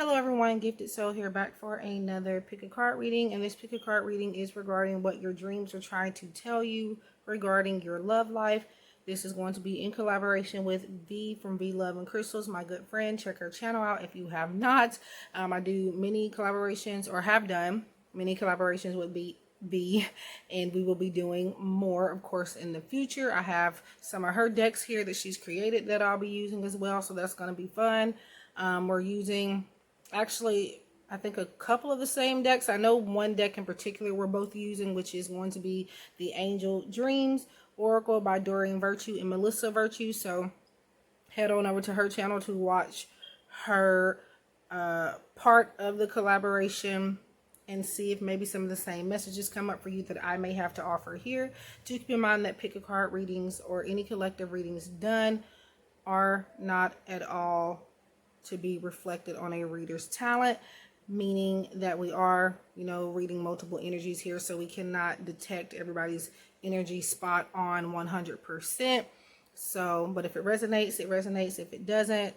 Hello everyone, Gifted Soul here, back for another pick a card reading, and this pick a card reading is regarding what your dreams are trying to tell you regarding your love life. This is going to be in collaboration with V from V Love&Crystals, my good friend. Check her channel out if you have not. I do many collaborations, or have done many collaborations with V, and we will be doing more, of course, in the future. I have some of her decks here that she's created that I'll be using as well, so that's going to be fun. We're using, actually, I think a couple of the same decks. I know one deck in particular we're both using, which is going to be the Angel Dreams Oracle by Doreen Virtue and Melissa Virtue. So head on over to her channel to watch her part of the collaboration and see if maybe some of the same messages come up for you that I may have to offer here. Do keep in mind that pick a card readings or any collective readings done are not at all to be reflected on a reader's talent, meaning that we are, reading multiple energies here, so we cannot detect everybody's energy spot on 100%. So, but if it resonates, it resonates. If it doesn't,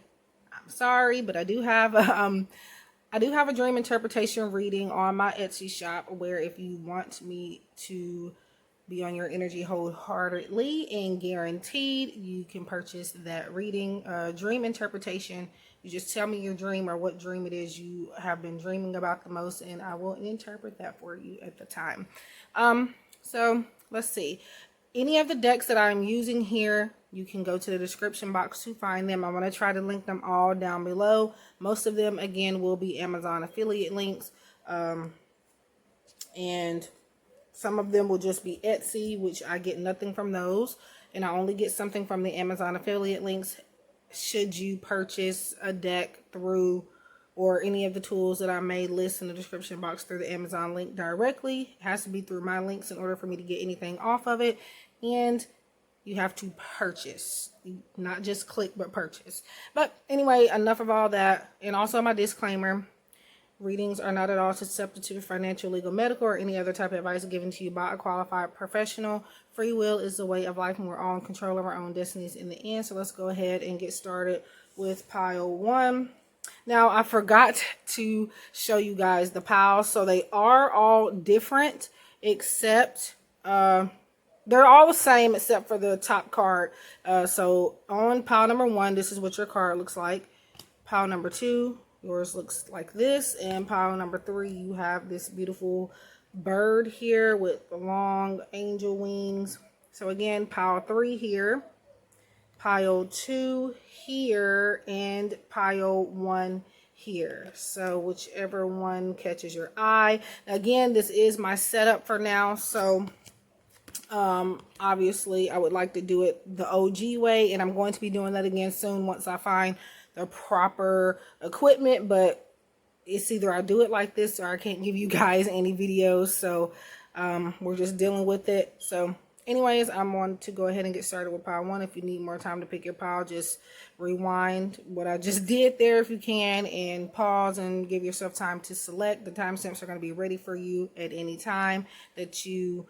I'm sorry, but I do have a dream interpretation reading on my Etsy shop, where if you want me to be on your energy wholeheartedly and guaranteed, you can purchase that reading. Dream interpretation, you just tell me your dream or what dream it is you have been dreaming about the most, and I will interpret that for you at the time. So let's see. Any of the decks that I'm using here, you can go to the description box to find them. I'm going to try to link them all down below. Most of them, again, will be Amazon affiliate links. And some of them will just be Etsy, which I get nothing from those. And I only get something from the Amazon affiliate links should you purchase a deck through, or any of the tools that I may list in the description box through the Amazon link directly. It has to be through my links in order for me to get anything off of it. And you have to purchase, not just click, but purchase. But anyway, enough of all that. And also my disclaimer: readings are not at all susceptible to financial, legal, medical, or any other type of advice given to you by a qualified professional. Free will is the way of life, and we're all in control of our own destinies in the end. So let's go ahead and get started with pile 1. Now, I forgot to show you guys the piles. So they are all different, except they're all the same except for the top card. So on pile number 1, this is what your card looks like. Pile number 2, yours looks like this. And pile number 3, you have this beautiful bird here with long angel wings. So again, pile 3 here, pile 2 here, and pile 1 here. So whichever one catches your eye. Again, this is my setup for now. So obviously I would like to do it the OG way, and I'm going to be doing that again soon once I find the proper equipment. But it's either I do it like this or I can't give you guys any videos. So we're just dealing with it. So anyways, I'm going to go ahead and get started with pile 1. If you need more time to pick your pile, just rewind what I just did there if you can, and pause and give yourself time to select. The timestamps are going to be ready for you at any time that you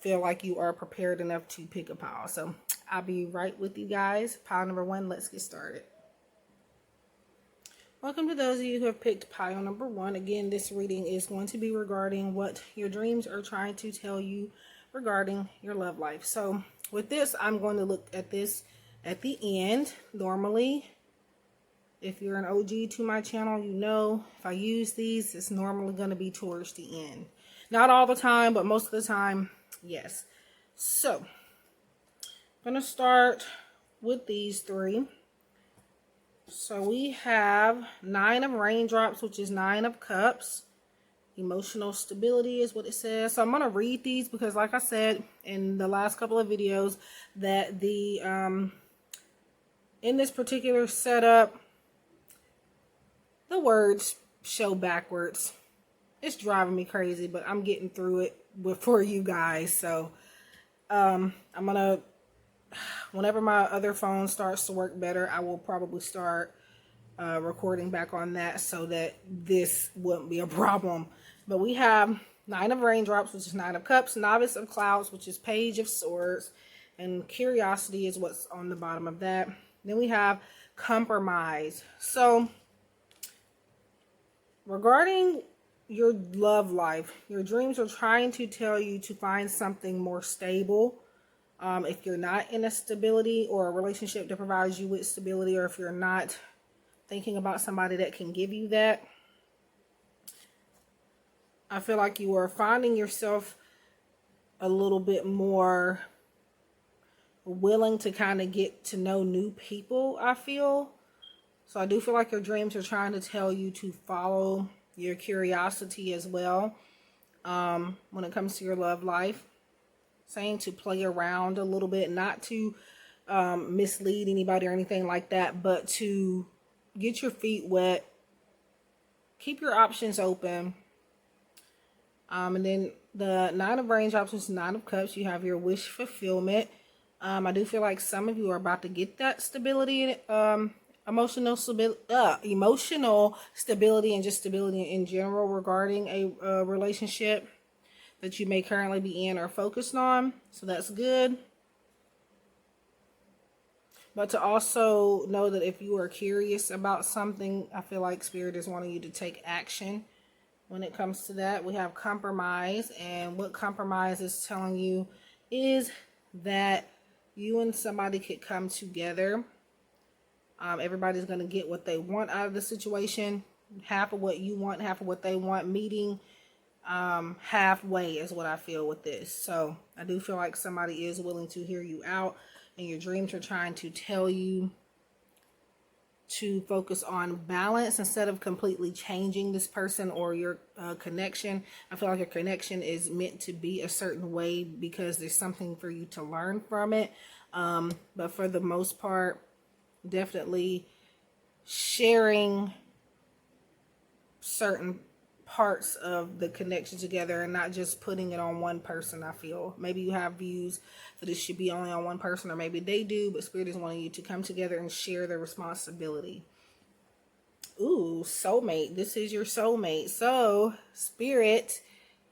feel like you are prepared enough to pick a pile. So I'll be right with you guys. Pile number 1, let's get started. Welcome to those of you who have picked pile number 1. Again, this reading is going to be regarding what your dreams are trying to tell you regarding your love life. So with this, I'm going to look at this at the end. Normally, if you're an OG to my channel, you know if I use these, it's normally going to be towards the end. Not all the time, but most of the time, yes. So I'm going to start with these 3. So we have 9 of raindrops, which is 9 of cups. Emotional stability is what it says. So I'm going to read these because, like I said in the last couple of videos, that the in this particular setup, the words show backwards. It's driving me crazy, but I'm getting through it for you guys. So I'm going to, whenever my other phone starts to work better, I will probably start recording back on that so that this wouldn't be a problem. But we have 9 of raindrops, which is 9 of cups, novice of clouds, which is page of swords, and curiosity is what's on the bottom of that. Then we have compromise. So regarding your love life, your dreams are trying to tell you to find something more stable. If you're not in a stability or a relationship that provides you with stability, or if you're not thinking about somebody that can give you that, I feel like you are finding yourself a little bit more willing to kind of get to know new people, I feel. So I do feel like your dreams are trying to tell you to follow your curiosity as well. When it comes to your love life, saying to play around a little bit, not to mislead anybody or anything like that, but to get your feet wet, keep your options open. And then the 9 of raindrops is 9 of cups. You have your wish fulfillment. I do feel like some of you are about to get that stability, emotional stability, and just stability in general regarding a relationship that you may currently be in or focused on. So that's good. But to also know that if you are curious about something, I feel like Spirit is wanting you to take action. When it comes to that, we have compromise, and what compromise is telling you is that you and somebody could come together. Everybody's going to get what they want out of the situation. Half of what you want, half of what they want, meeting halfway is what I feel with this. So I do feel like somebody is willing to hear you out, and your dreams are trying to tell you to focus on balance instead of completely changing this person or your connection. I feel like your connection is meant to be a certain way because there's something for you to learn from it. But for the most part, definitely sharing certain parts of the connection together and not just putting it on one person. I feel maybe you have views that it should be only on one person, or maybe they do, but Spirit is wanting you to come together and share the responsibility. Ooh, soulmate. This is your soulmate. So Spirit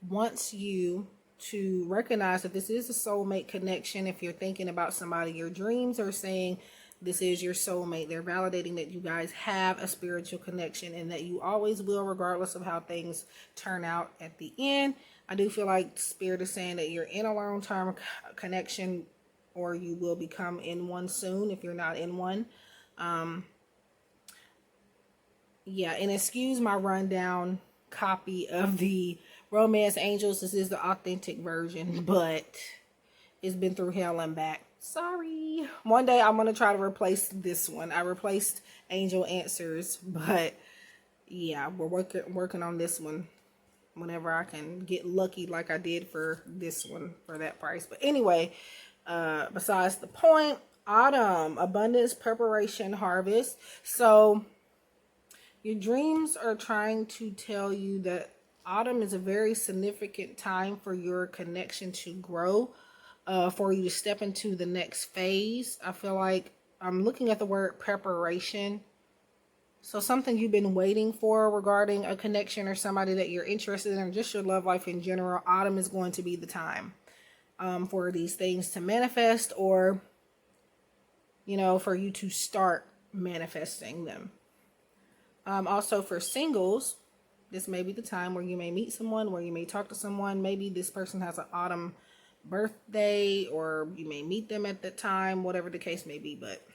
wants you to recognize that this is a soulmate connection. If you're thinking about somebody, your dreams are saying this is your soulmate. They're validating that you guys have a spiritual connection and that you always will, regardless of how things turn out at the end. I do feel like Spirit is saying that you're in a long-term connection, or you will become in one soon if you're not in one. Yeah, and excuse my rundown copy of the Romance Angels. This is the authentic version, but it's been through hell and back. Sorry. One day I'm going to try to replace this one. I replaced Angel Answers, but yeah, we're working on this one whenever I can get lucky like I did for this one for that price. But anyway, besides the point, autumn, abundance, preparation, harvest. So your dreams are trying to tell you that autumn is a very significant time for your connection to grow. For you to step into the next phase. I feel like I'm looking at the word preparation. So something you've been waiting for regarding a connection or somebody that you're interested in, or just your love life in general. Autumn is going to be the time for these things to manifest, or, you know, for you to start manifesting them. Also for singles, this may be the time where you may meet someone, where you may talk to someone. Maybe this person has an autumn birthday, or you may meet them at the time, whatever the case may be. But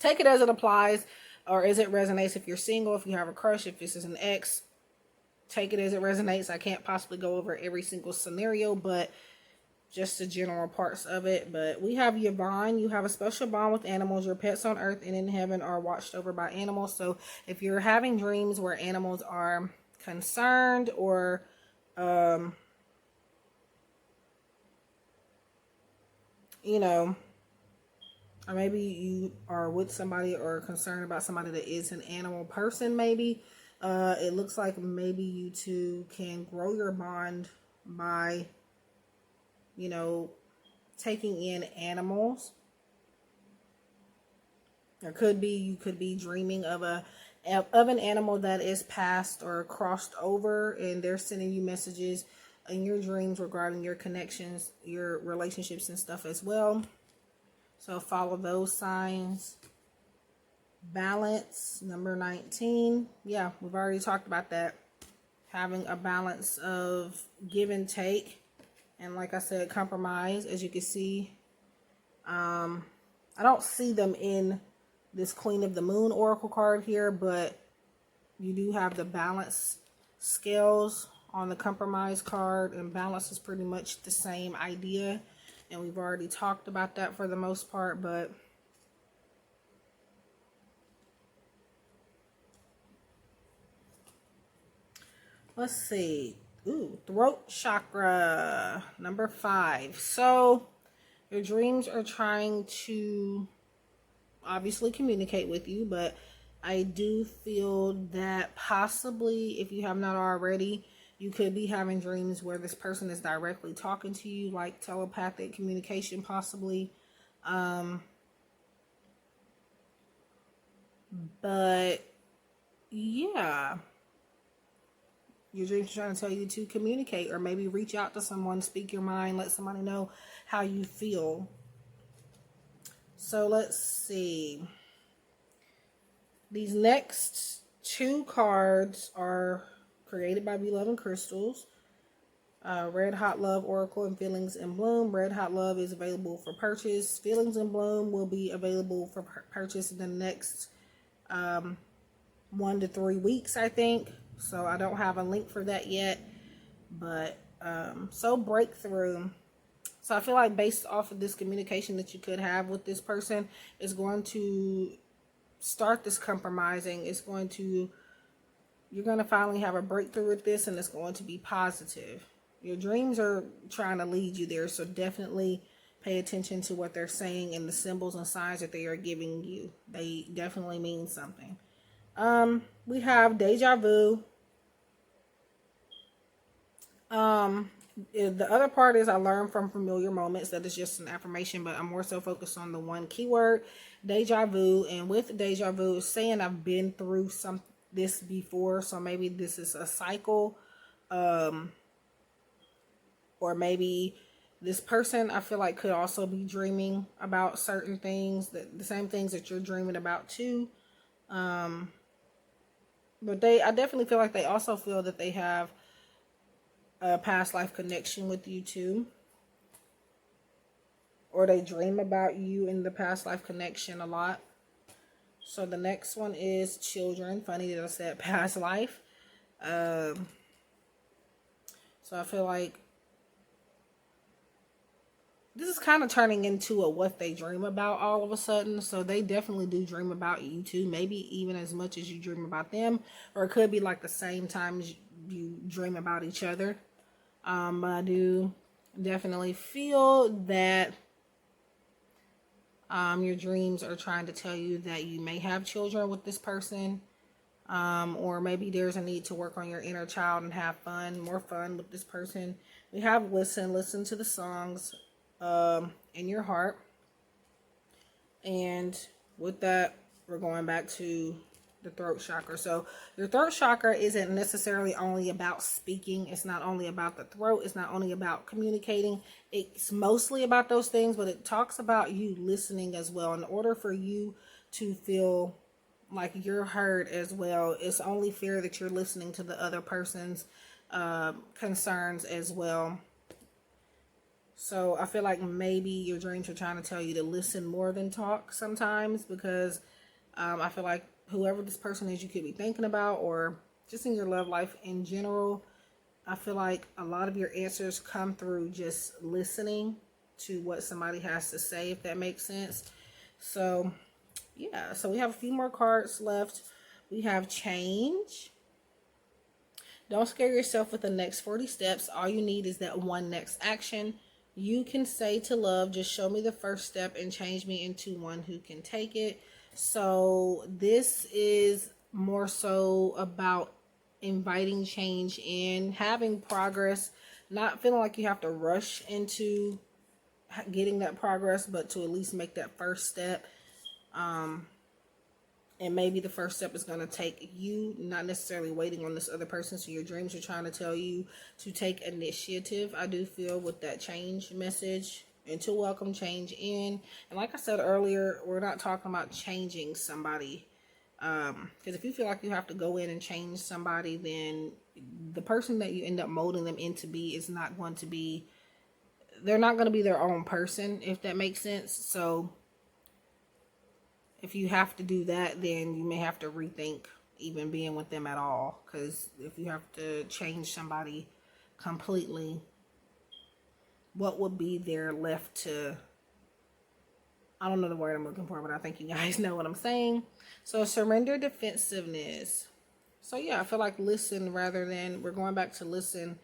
take it as it applies, or as it resonates. If you're single, if you have a crush, if this is an ex, take it as it resonates. I can't possibly go over every single scenario, but just the general parts of it. But we have your bond. You have a special bond with animals. Your pets on earth and in heaven are watched over by animals. So if you're having dreams where animals are concerned, or you know, or maybe you are with somebody or concerned about somebody that is an animal person, maybe it looks like maybe you two can grow your bond by, you know, taking in animals. Or could be you could be dreaming of an animal that is passed or crossed over, and they're sending you messages in your dreams regarding your connections, your relationships and stuff as well. So follow those signs. balance, number 19. Yeah, we've already talked about that. Having a balance of give and take. And like I said, compromise. As you can see, I don't see them in this Queen of the Moon Oracle card here, but you do have the balance scales on the compromise card, and balance is pretty much the same idea. And we've already talked about that for the most part, but let's see. Ooh, throat chakra, number 5. So your dreams are trying to obviously communicate with you, but I do feel that possibly, if you have not already, you could be having dreams where this person is directly talking to you, like telepathic communication possibly. But yeah, your dreams are trying to tell you to communicate, or maybe reach out to someone, speak your mind, let somebody know how you feel. So let's see. These next 2 cards are created by V Love&Crystals. Red Hot Love Oracle and Feelings in Bloom. Red Hot Love is available for purchase. Feelings in Bloom will be available for purchase in the next 1 to 3 weeks, I think. So I don't have a link for that yet. But so breakthrough. So I feel like based off of this communication that you could have with this person, is going to start this compromising. You're going to finally have a breakthrough with this, and it's going to be positive. Your dreams are trying to lead you there, so definitely pay attention to what they're saying and the symbols and signs that they are giving you. They definitely mean something. We have deja vu. The other part is I learned from familiar moments. That is just an affirmation, but I'm more so focused on the one keyword, deja vu. And with deja vu, it's saying I've been through this before, so maybe this is a cycle, or maybe this person, I feel like, could also be dreaming about certain things, the same things that you're dreaming about too. But I definitely feel like they also feel that they have a past life connection with you too, or they dream about you in the past life connection a lot. So the next one is children. Funny that I said past life. So I feel like this is kind of turning into a what they dream about all of a sudden. So they definitely do dream about you too. Maybe even as much as you dream about them. Or it could be like the same time you dream about each other. But I do definitely feel that your dreams are trying to tell you that you may have children with this person. Or maybe there's a need to work on your inner child and have more fun with this person. We have listen to the songs in your heart. And with that, we're going back to the throat chakra. So your throat chakra isn't necessarily only about speaking. It's not only about the throat. It's not only about communicating. It's mostly about those things, but it talks about you listening as well. In order for you to feel like you're heard as well, it's only fair that you're listening to the other person's concerns as well. So I feel like maybe your dreams are trying to tell you to listen more than talk sometimes, because I feel like whoever this person is you could be thinking about, or just in your love life in general, I feel like a lot of your answers come through just listening to what somebody has to say, if that makes sense. So yeah, so we have a few more cards left. We have change. Don't scare yourself with the next 40 steps. All you need is that one next action. You can say to love, just show me the first step and change me into one who can take it. So this is more so about inviting change in, having progress, not feeling like you have to rush into getting that progress, but to at least make that first step. And maybe the first step is going to take you, not necessarily waiting on this other person. So your dreams are trying to tell you to take initiative, I do feel, with that change message, and to welcome change in. And like I said earlier, we're not talking about changing somebody. Because if you feel like you have to go in and change somebody, then the person that you end up molding them into be is not going to be, they're not going to be their own person, if that makes sense. So if you have to do that, then you may have to rethink even being with them at all. Because if you have to change somebody completely, what would be there left to, I don't know the word I'm looking for, but I think you guys know what I'm saying. So surrender defensiveness. So yeah, I feel like listen rather than, we're going back to listen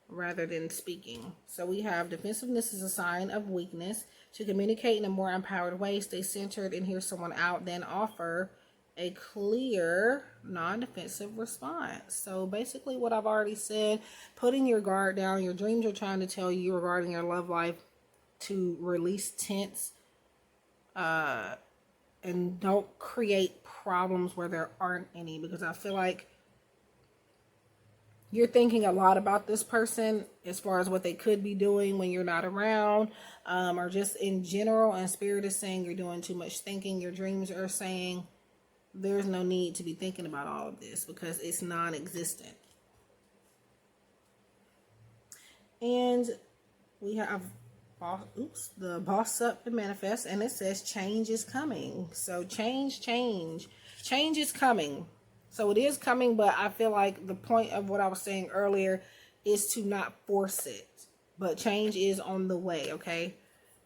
rather than speaking. So we have defensiveness is a sign of weakness. To communicate in a more empowered way, stay centered and hear someone out, then offer a clear, non-defensive response. So basically what I've already said, putting your guard down. Your dreams are trying to tell you regarding your love life to release tense, and don't create problems where there aren't any, because I feel like you're thinking a lot about this person as far as what they could be doing when you're not around, or just in general, and Spirit is saying you're doing too much thinking. Your dreams are saying there's no need to be thinking about all of this because it's non-existent. And we have the boss up to manifest, and it says change is coming. So change is coming. So it is coming, but I feel like the point of what I was saying earlier is to not force it. But change is on the way, okay?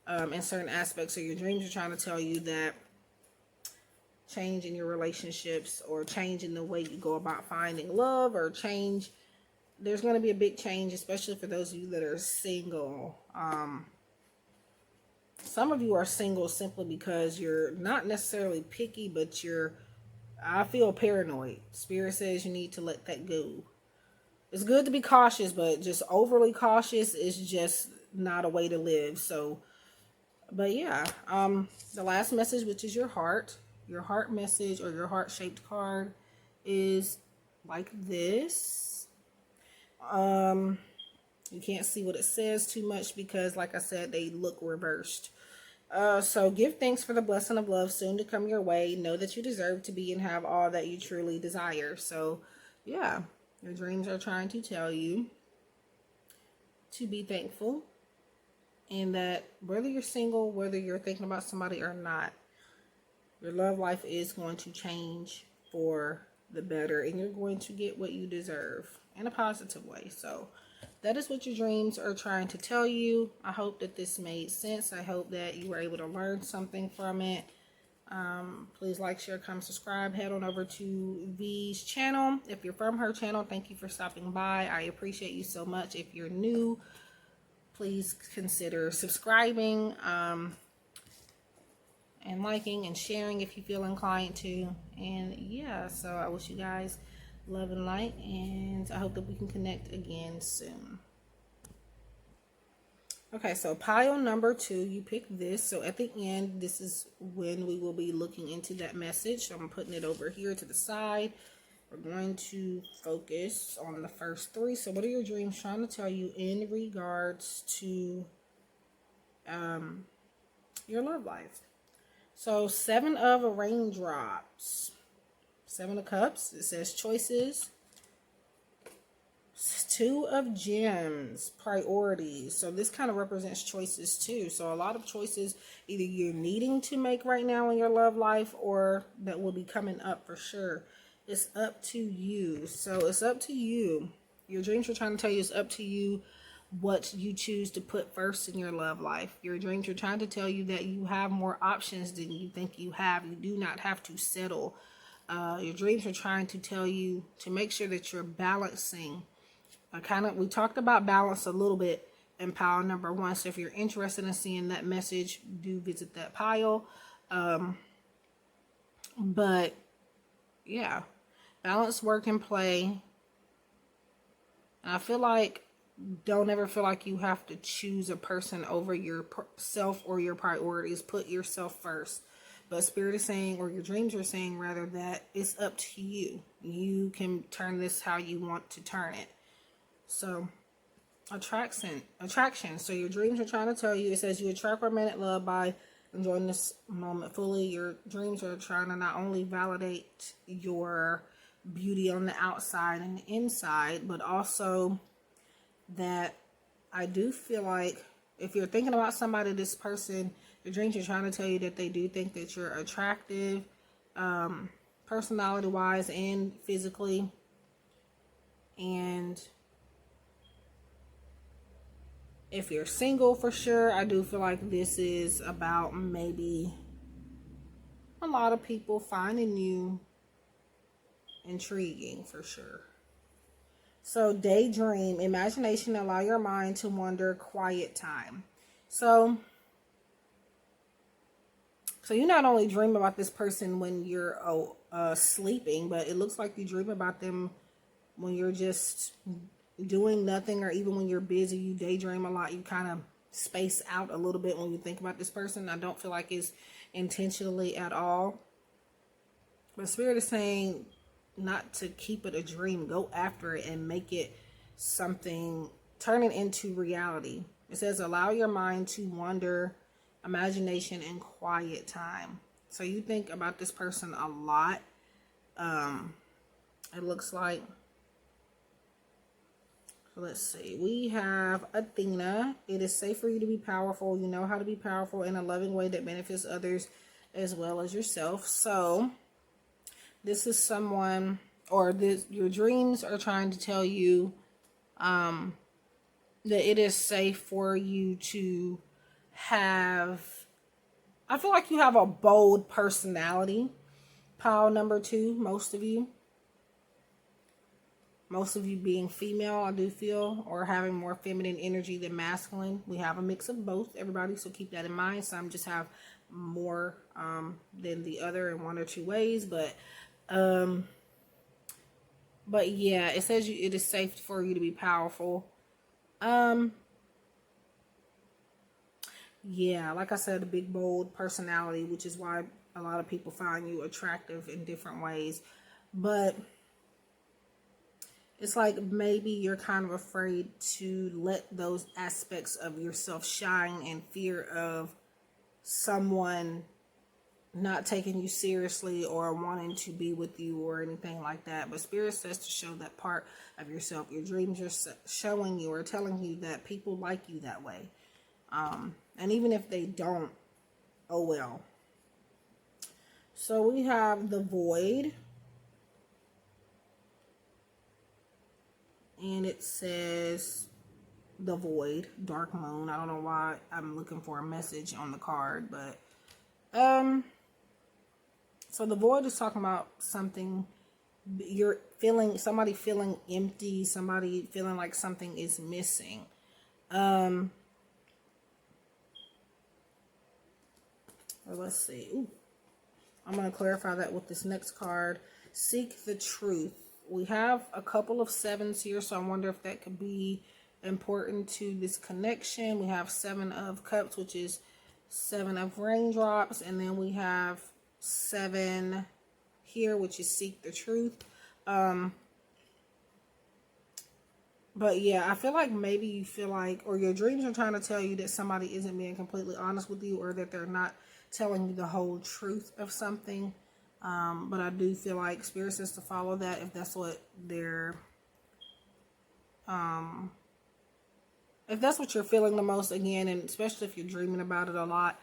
In certain aspects. So your dreams are trying to tell you that change in your relationships, or change in the way you go about finding love, or change. There's going to be a big change, especially for those of you that are single. Some of you are single simply because you're not necessarily picky, but I feel paranoid. Spirit says you need to let that go. It's good to be cautious, but just overly cautious is just not a way to live. So, but yeah, the last message, which is your heart message, or your heart-shaped card, is like this. You can't see what it says too much because, like I said, they look reversed. So give thanks for the blessing of love soon to come your way. Know that you deserve to be and have all that you truly desire. So yeah, your dreams are trying to tell you to be thankful, and that whether you're single, whether you're thinking about somebody or not, your love life is going to change for the better, and you're going to get what you deserve in a positive way. So that is what your dreams are trying to tell you. I hope that this made sense. I hope that you were able to learn something from it. Please like, share, comment, subscribe. Head on over to V's channel. If you're from her channel, thank you for stopping by. I appreciate you so much. If you're new, please consider subscribing, and liking and sharing if you feel inclined to. And yeah, so I wish you guys love and light, and I hope that we can connect again soon. Okay, so pile number 2, you pick this. So at the end, this is when we will be looking into that message. So I'm putting it over here to the side. We're going to focus on the first 3. So what are your dreams trying to tell you in regards to your love life? So 7 of raindrops, 7 of cups, it says choices. 2 of gems, priorities. So this kind of represents choices too. So a lot of choices either you're needing to make right now in your love life, or that will be coming up for sure. It's up to you. So it's up to you. Your dreams are trying to tell you it's up to you what you choose to put first in your love life. Your dreams are trying to tell you that you have more options than you think you have. You do not have to settle. Your dreams are trying to tell you to make sure that you're balancing. We talked about balance a little bit in pile number 1. So if you're interested in seeing that message, do visit that pile. But yeah, balance, work, and play. And I feel like, don't ever feel like you have to choose a person over yourself or your priorities. Put yourself first. But Spirit is saying, or your dreams are saying rather, that it's up to you. You can turn this how you want to turn it. So attraction. So your dreams are trying to tell you, it says you attract romantic love by enjoying this moment fully. Your dreams are trying to not only validate your beauty on the outside and the inside, but also that I do feel like if you're thinking about somebody, this person, your dreams are trying to tell you that they do think that you're attractive, personality wise and physically. And if you're single, for sure, I do feel like this is about maybe a lot of people finding you intriguing, for sure. So daydream, imagination, allow your mind to wander, quiet time. So you not only dream about this person when you're sleeping, but it looks like you dream about them when you're just doing nothing, or even when you're busy. You daydream a lot. You kind of space out a little bit when you think about this person. I don't feel like it's intentionally at all. But Spirit is saying not to keep it a dream. Go after it and make it something, turn it into reality. It says allow your mind to wander, imagination, and quiet time. So you think about this person a lot. It looks like, let's see, we have Athena. It is safe for you to be powerful. You know how to be powerful in a loving way that benefits others as well as yourself. So this is someone, or this, your dreams are trying to tell you that it is safe for you to have, I feel like you have a bold personality. Pile number 2, most of you being female, I do feel, or having more feminine energy than masculine. We have a mix of both, everybody, so keep that in mind. Some just have more than the other in one or two ways, but yeah, it says it is safe for you to be powerful. Yeah, like I said, a big, bold personality, which is why a lot of people find you attractive in different ways. But it's like maybe you're kind of afraid to let those aspects of yourself shine in fear of someone not taking you seriously or wanting to be with you or anything like that. But Spirit says to show that part of yourself. Your dreams are showing you or telling you that people like you that way. And even if they don't, oh well. So we have the Void. And it says the Void, Dark Moon. I don't know why I'm looking for a message on the card, but so the Void is talking about something, you're feeling, somebody feeling empty, somebody feeling like something is missing. Let's see. Ooh. I'm going to clarify that with this next card. Seek the truth. We have a couple of 7s here, so I wonder if that could be important to this connection. We have 7 of Cups, which is 7 of Raindrops, and then we have 7 here, which is Seek the Truth. But yeah, I feel like maybe you feel like, or your dreams are trying to tell you that somebody isn't being completely honest with you, or that they're not telling you the whole truth of something. But I do feel like Spirit says to follow that if that's what they're, if that's what you're feeling the most, again, and especially if you're dreaming about it a lot.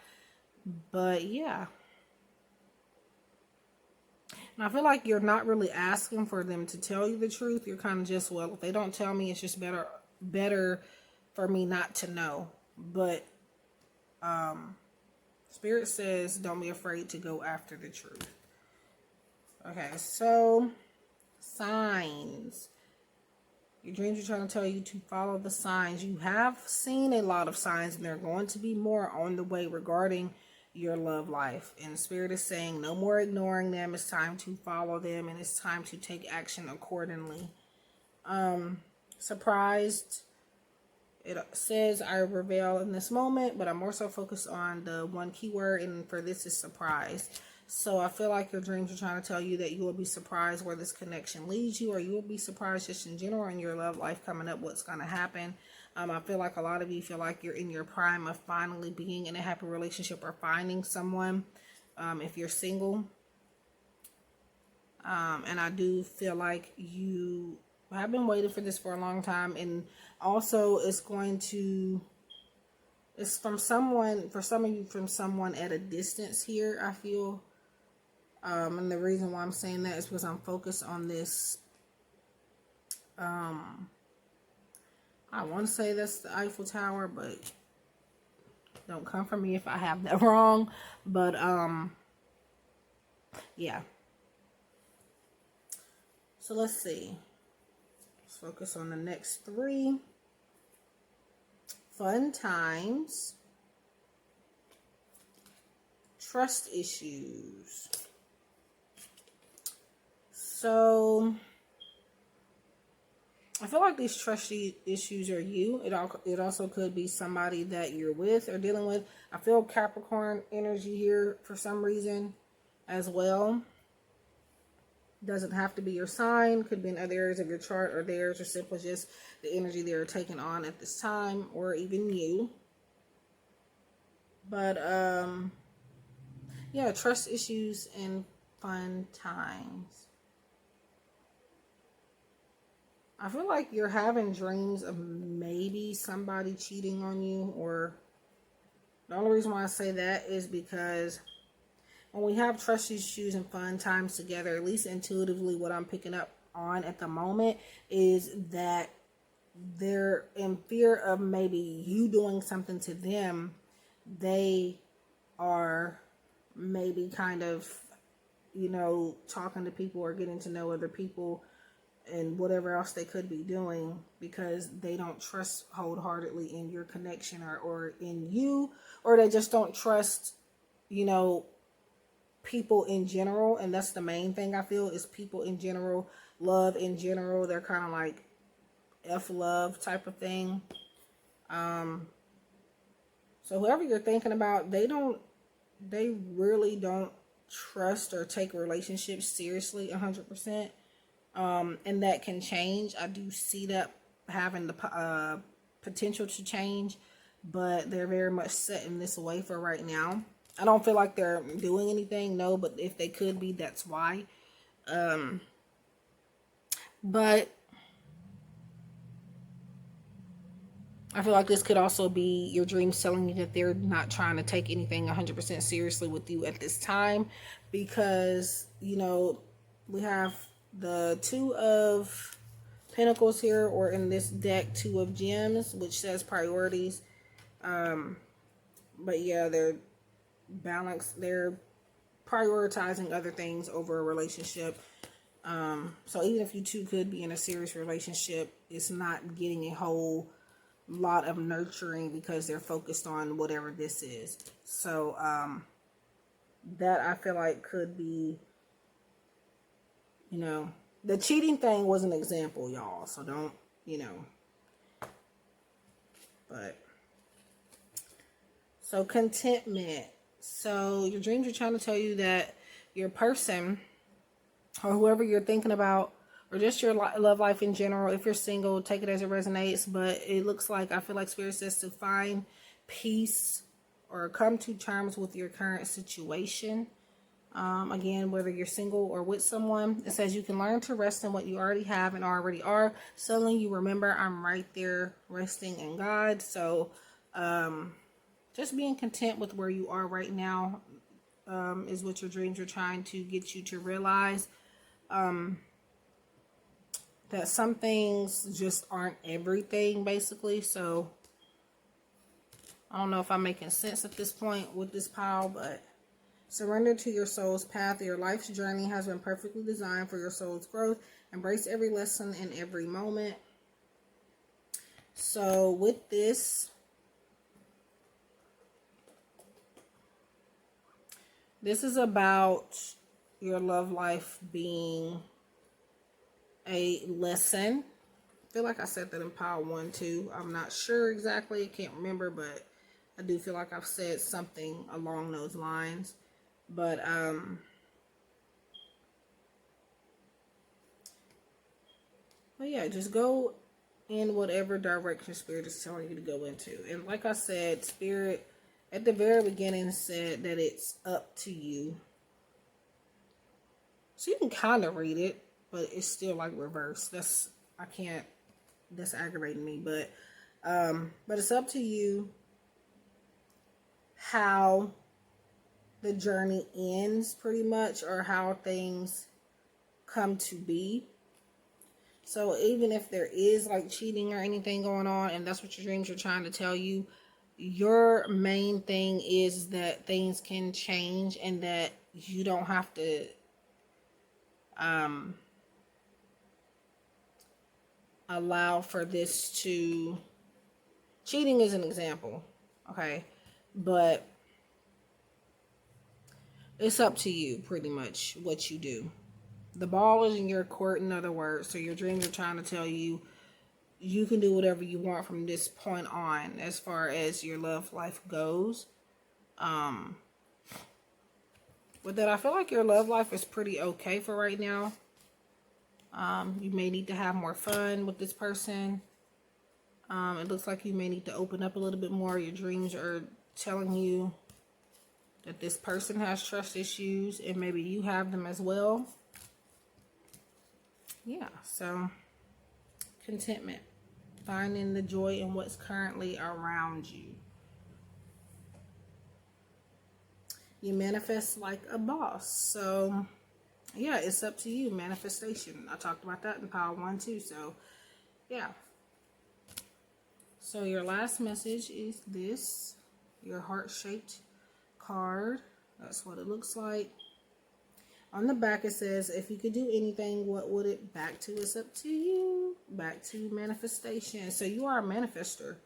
But yeah. And I feel like you're not really asking for them to tell you the truth. You're kind of just, well, if they don't tell me, it's just better for me not to know. But Spirit says don't be afraid to go after the truth. Okay, so signs. Your dreams are trying to tell you to follow the signs. You have seen a lot of signs, and there are going to be more on the way regarding your love life. And Spirit is saying no more ignoring them. It's time to follow them, and it's time to take action accordingly. Surprised. It says I reveal in this moment, but I'm more so focused on the one keyword, and for this is surprise. So I feel like your dreams are trying to tell you that you will be surprised where this connection leads you, or you will be surprised just in general in your love life coming up, what's going to happen. I feel like a lot of you feel like you're in your prime of finally being in a happy relationship or finding someone, if you're single. And I do feel like you have been waiting for this for a long time. And also it's from someone, for some of you, from someone at a distance here, I feel. And the reason why I'm saying that is because I'm focused on this. I want to say that's the Eiffel Tower, but don't come for me if I have that wrong. But, yeah. So let's see. Let's focus on the next 3. Fun times. Trust issues. So I feel like these trust issues are you. It also could be somebody that you're with or dealing with. I feel Capricorn energy here for some reason as well. Doesn't have to be your sign. Could be in other areas of your chart or theirs, or simply just the energy they're taking on at this time, or even you. But yeah, trust issues and fun times. I feel like you're having dreams of maybe somebody cheating on you, or the only reason why I say that is because when we have trust issues and fun times together, at least intuitively what I'm picking up on at the moment is that they're in fear of maybe you doing something to them. They are maybe kind of, talking to people or getting to know other people and whatever else they could be doing, because they don't trust wholeheartedly in your connection or in you, or they just don't trust, people in general. And that's the main thing I feel, is people in general, love in general. They're kind of like F love type of thing. So whoever you're thinking about, they really don't trust or take relationships seriously 100%. And that can change. I do see that having the potential to change, but they're very much set in this way for right now. I don't feel like they're doing anything, no, but if they could be, that's why. But I feel like this could also be your dreams telling you that they're not trying to take anything 100% seriously with you at this time, because, we have the 2 of Pentacles here, or in this deck, 2 of Gems, which says priorities. But yeah, they're balanced. They're prioritizing other things over a relationship. So even if you two could be in a serious relationship, it's not getting a whole lot of nurturing because they're focused on whatever this is. So that I feel like could be, the cheating thing was an example, y'all. So don't, but so contentment. So your dreams are trying to tell you that your person, or whoever you're thinking about, or just your love life in general, if you're single, take it as it resonates. But it looks like, I feel like Spirit says to find peace or come to terms with your current situation. Again, whether you're single or with someone, it says you can learn to rest in what you already have and already are. Suddenly you remember, I'm right there resting in God. So just being content with where you are right now is what your dreams are trying to get you to realize. That some things just aren't everything, basically. So I don't know if I'm making sense at this point with this pile, but surrender to your soul's path. Your life's journey has been perfectly designed for your soul's growth. Embrace every lesson in every moment. So with this, this is about your love life being a lesson. I feel like I said that in pile 1 too. I'm not sure exactly. I can't remember, but I do feel like I've said something along those lines. But yeah, just go in whatever direction Spirit is telling you to go into. And like I said, Spirit at the very beginning said that it's up to you. So you can kind of read it, but it's still like reverse. That's aggravating me, but it's up to you how the journey ends, pretty much, or how things come to be. So even if there is like cheating or anything going on, and that's what your dreams are trying to tell you, your main thing is that things can change and that you don't have to allow for this to... Cheating is an example, okay? But it's up to you, pretty much, what you do. The ball is in your court, in other words. So your dreams are trying to tell you you can do whatever you want from this point on as far as your love life goes. With that, I feel like your love life is pretty okay for right now. You may need to have more fun with this person. It looks like you may need to open up a little bit more. Your dreams are telling you that this person has trust issues and maybe you have them as well. Yeah, so contentment. Finding the joy in what's currently around you. You manifest like a boss. So, yeah, it's up to you. Manifestation. I talked about that in Power 1 too. So, yeah. So, your last message is this. Your heart-shaped card. That's what it looks like. On the back it says, if you could do anything, what would it? Back to it's up to you. Back to manifestation. So you are a manifester.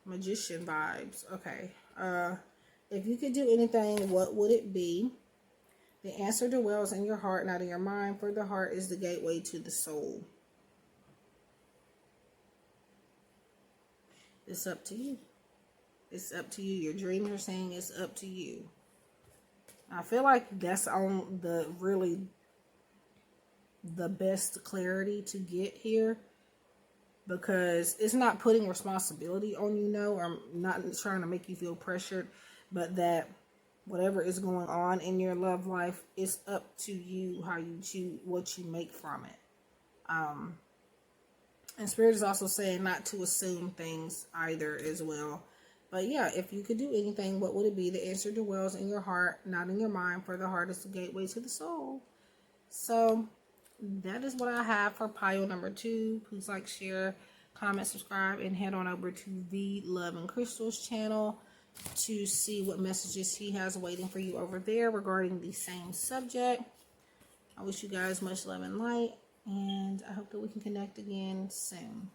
Magician vibes. Okay. If you could do anything, what would it be? The answer dwells in your heart, not in your mind, for the heart is the gateway to the soul. It's up to you. It's up to you. Your dreams are saying it's up to you. I feel like that's on the best clarity to get here, because it's not putting responsibility on you, no, or not trying to make you feel pressured, but that whatever is going on in your love life, it's up to you how you choose what you make from it. And Spirit is also saying not to assume things either as well. But yeah, if you could do anything, what would it be? The answer dwells in your heart, not in your mind, for the heart is the gateway to the soul. So that is what I have for pile number 2. Please like, share, comment, subscribe, and head on over to V Love&Crystals channel to see what messages he has waiting for you over there regarding the same subject. I wish you guys much love and light, and I hope that we can connect again soon.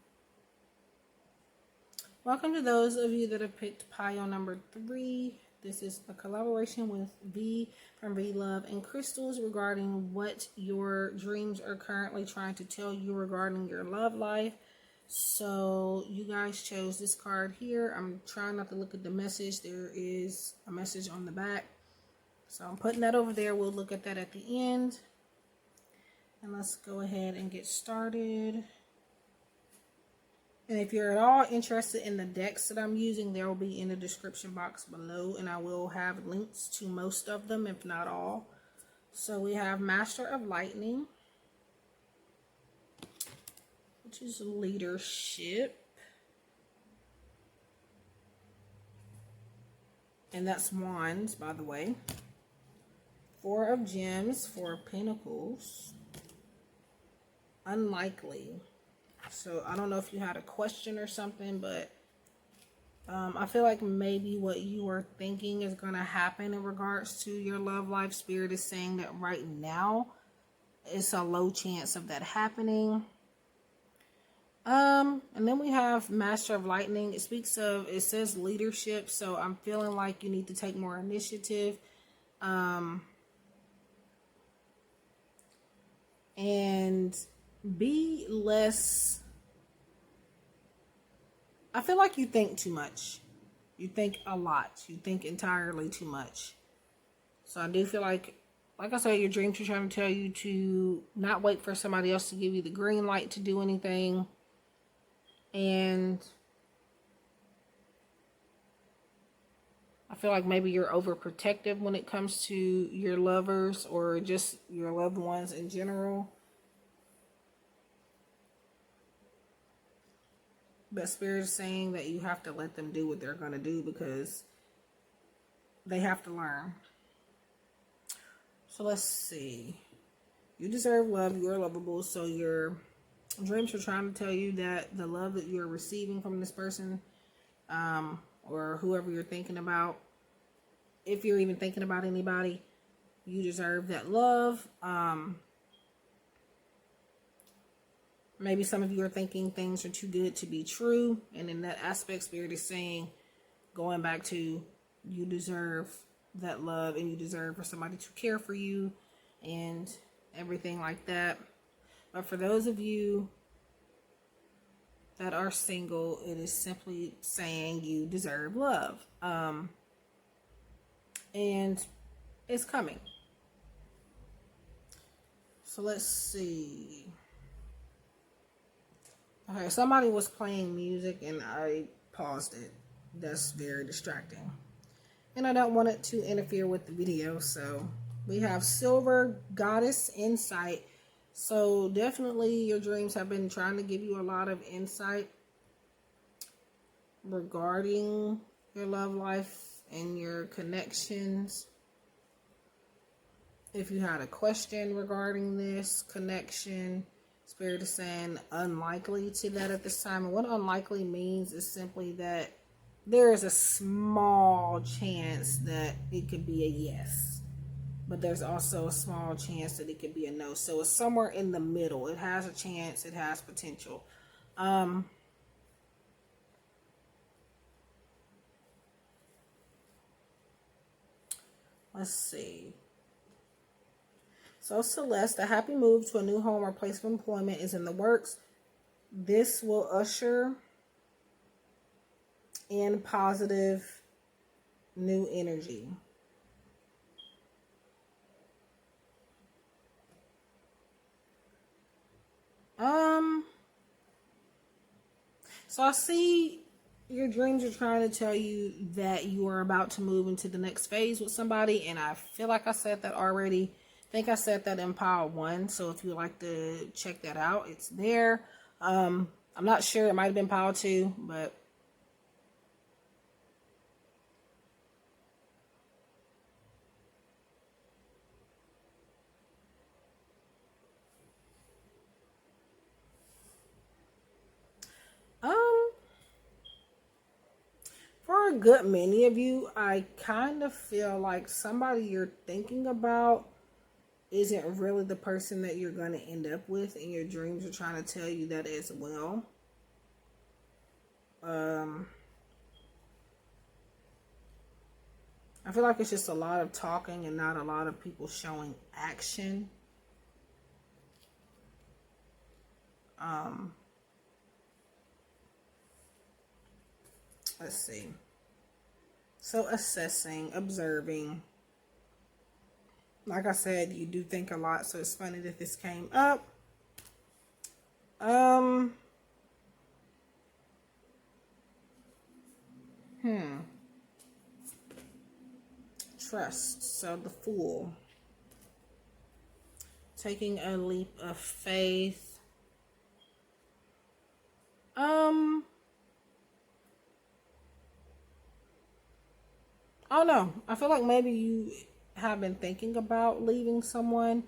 Welcome to those of you that have picked pile number 3. This is a collaboration with V from V Love&Crystals regarding what your dreams are currently trying to tell you regarding your love life. So you guys chose this card here. I'm trying not to look at the message. There is a message on the back. So I'm putting that over there. We'll look at that at the end. And let's go ahead and get started. And if you're at all interested in the decks that I'm using, they will be in the description box below. And I will have links to most of them, if not all. So we have Master of Lightning, which is leadership. And that's wands, by the way. 4 of Gems, 4 of Pentacles. Unlikely. So I don't know if you had a question or something, but I feel like maybe what you were thinking is going to happen in regards to your love life. Spirit is saying that right now it's a low chance of that happening. And then we have Master of Lightning. It says leadership, so I'm feeling like you need to take more initiative. And be less... I feel like you think too much. You think a lot. You think entirely too much. So I do feel like I said, your dreams are trying to tell you to not wait for somebody else to give you the green light to do anything. And I feel like maybe you're overprotective when it comes to your lovers or just your loved ones in general. But Spirit is saying that you have to let them do what they're going to do because they have to learn. So let's see. You deserve love. You're lovable. So your dreams are trying to tell you that the love that you're receiving from this person, or whoever you're thinking about, if you're even thinking about anybody, you deserve that love. Maybe some of you are thinking things are too good to be true. And in that aspect, Spirit is saying, going back to, you deserve that love and you deserve for somebody to care for you and everything like that. But for those of you that are single, it is simply saying you deserve love. And it's coming. So let's see. Okay, somebody was playing music and I paused it. That's very distracting. And I don't want it to interfere with the video. So we have Silver Goddess Insight. So definitely your dreams have been trying to give you a lot of insight regarding your love life and your connections. If you had a question regarding this connection, Spirit is saying unlikely to that at this time. And what unlikely means is simply that there is a small chance that it could be a yes. But there's also a small chance that it could be a no. So it's somewhere in the middle. It has a chance. It has potential. Let's see. So Celeste, a happy move to a new home or place of employment is in the works. This will usher in positive new energy. So I see your dreams are trying to tell you that you are about to move into the next phase with somebody, and I feel like I said that already. I think I said that in pile 1, so if you'd like to check that out, it's there. I'm not sure, it might have been pile 2, but for a good many of you, I kind of feel like somebody you're thinking about isn't really the person that you're going to end up with, and your dreams are trying to tell you that as well. I feel like it's just a lot of talking and not a lot of people showing action. Let's see. So assessing, observing. Like I said, you do think a lot, so it's funny that this came up. Trust. So the Fool. Taking a leap of faith. Oh no, I feel like maybe you have been thinking about leaving someone,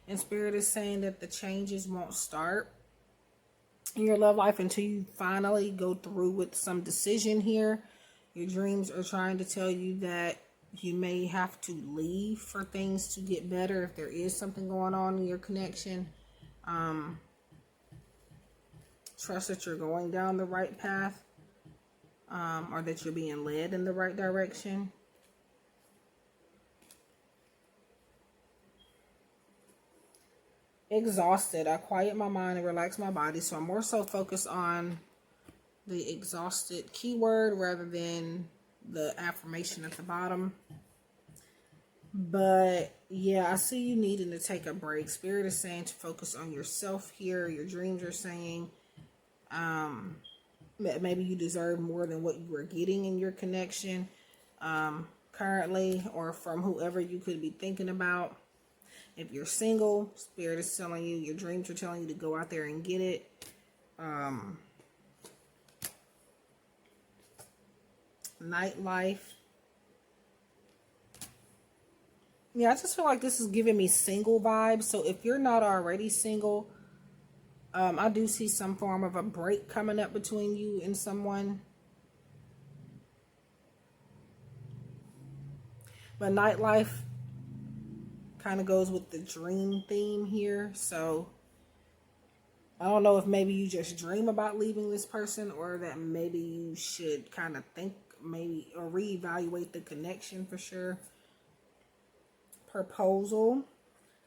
and Spirit is saying that the changes won't start in your love life until you finally go through with some decision here. Your dreams are trying to tell you that you may have to leave for things to get better if there is something going on in your connection. Trust that you're going down the right path, or that you're being led in the right direction. Exhausted. I quiet my mind and relax my body. So I'm more so focused on the exhausted keyword rather than the affirmation at the bottom. But yeah, I see you needing to take a break. Spirit is saying to focus on yourself here. Your dreams are saying maybe you deserve more than what you are getting in your connection currently, or from whoever you could be thinking about. If you're single, Spirit is telling you, your dreams are telling you to go out there and get it. Nightlife. Yeah, I just feel like this is giving me single vibes. So if you're not already single, I do see some form of a break coming up between you and someone. But nightlife kind of goes with the dream theme here. So I don't know if maybe you just dream about leaving this person, or that maybe you should kind of think maybe or reevaluate the connection for sure. Proposal.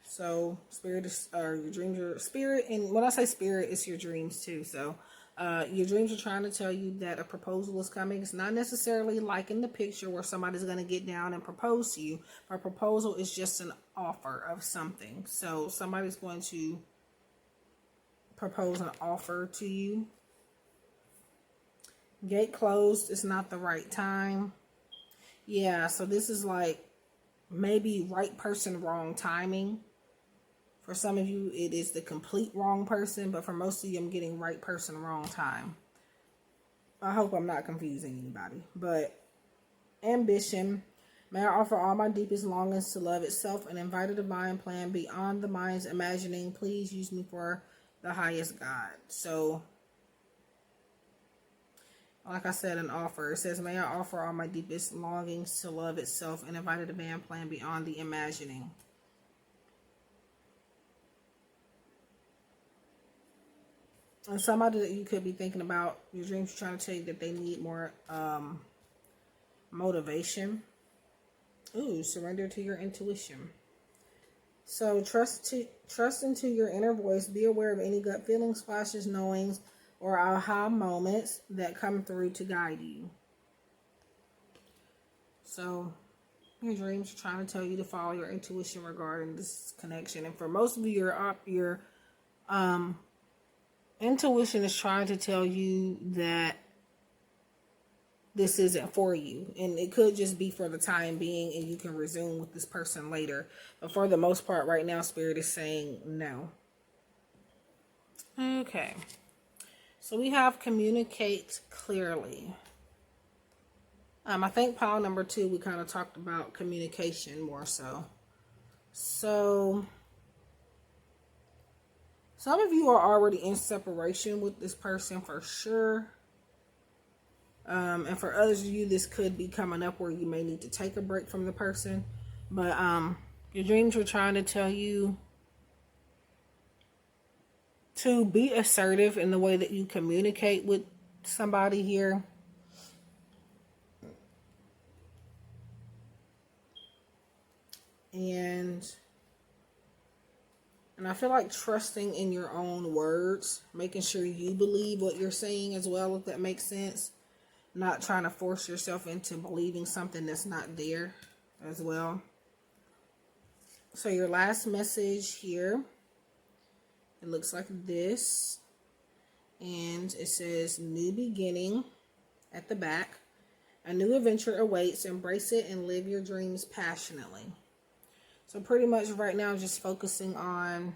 So spirit is, or your dreams are spirit, and when I say spirit, it's your dreams too. So your dreams are trying to tell you that a proposal is coming. It's not necessarily like in the picture where somebody's going to get down and propose to you. A proposal is just an offer of something. So somebody's going to propose an offer to you. Gate closed. It's not the right time. Yeah, so this is like maybe right person, wrong timing. For some of you, it is the complete wrong person, but for most of you, I'm getting right person, wrong time. I hope I'm not confusing anybody. But ambition. May I offer all my deepest longings to love itself and invite a divine plan beyond the mind's imagining. Please use me for the highest God. So, like I said, an offer. It says, may I offer all my deepest longings to love itself and invite a divine plan beyond the imagining. And somebody that you could be thinking about, your dreams are trying to tell you that they need more motivation. Ooh, surrender to your intuition. So trust into your inner voice. Be aware of any gut feelings, flashes, knowings, or aha moments that come through to guide you. So your dreams are trying to tell you to follow your intuition regarding this connection. And for most of you, your intuition is trying to tell you that this isn't for you. And it could just be for the time being and you can resume with this person later. But for the most part right now, Spirit is saying no. Okay. So we have communicate clearly. I think pile number 2, we kind of talked about communication more so. So some of you are already in separation with this person for sure. And for others of you, this could be coming up where you may need to take a break from the person. But your dreams are trying to tell you to be assertive in the way that you communicate with somebody here. And I feel like trusting in your own words, making sure you believe what you're saying as well, if that makes sense. Not trying to force yourself into believing something that's not there as well. So your last message here, it looks like this. And it says new beginning at the back. A new adventure awaits. Embrace it and live your dreams passionately. So pretty much right now, just focusing on,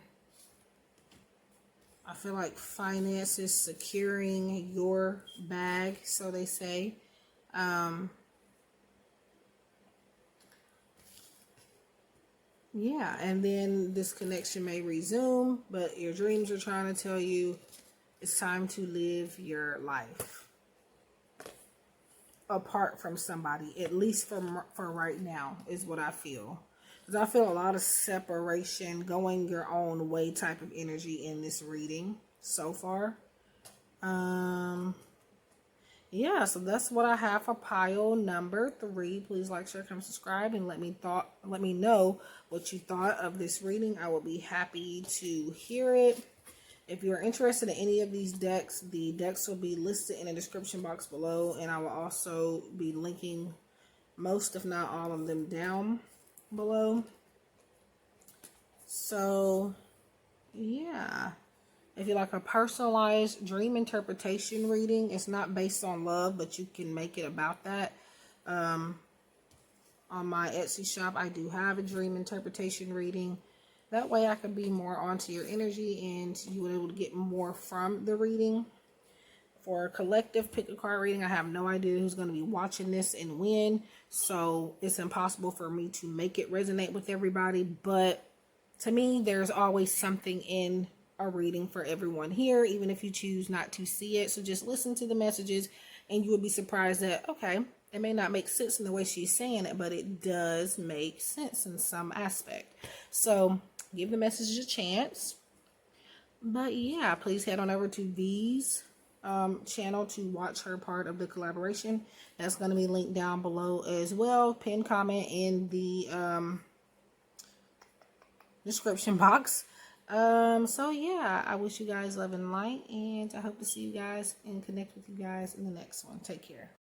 I feel like finances, securing your bag, so they say. Yeah, and then this connection may resume, but your dreams are trying to tell you it's time to live your life apart from somebody, at least for right now, is what I feel. Because I feel a lot of separation, going your own way type of energy in this reading so far. Yeah, so that's what I have for pile number 3. Please like, share, comment, subscribe, and let me know what you thought of this reading. I will be happy to hear it. If you're interested in any of these decks, the decks will be listed in the description box below, and I will also be linking most, if not all of them, down. below. So yeah, if you like a personalized dream interpretation reading, it's not based on love, but you can make it about that. On my Etsy shop, I do have a dream interpretation reading. That way I can be more onto your energy and you will be able to get more from the reading. For a collective pick a card reading, I have no idea who's going to be watching this and when. So it's impossible for me to make it resonate with everybody. But to me, there's always something in a reading for everyone here, even if you choose not to see it. So just listen to the messages and you will be surprised that, okay, it may not make sense in the way she's saying it, but it does make sense in some aspect. So give the messages a chance. But yeah, please head on over to V's channel to watch her part of the collaboration. That's going to be linked down below as well. Pin comment in the description box. So yeah, I wish you guys love and light, and I hope to see you guys and connect with you guys in the next one. Take care.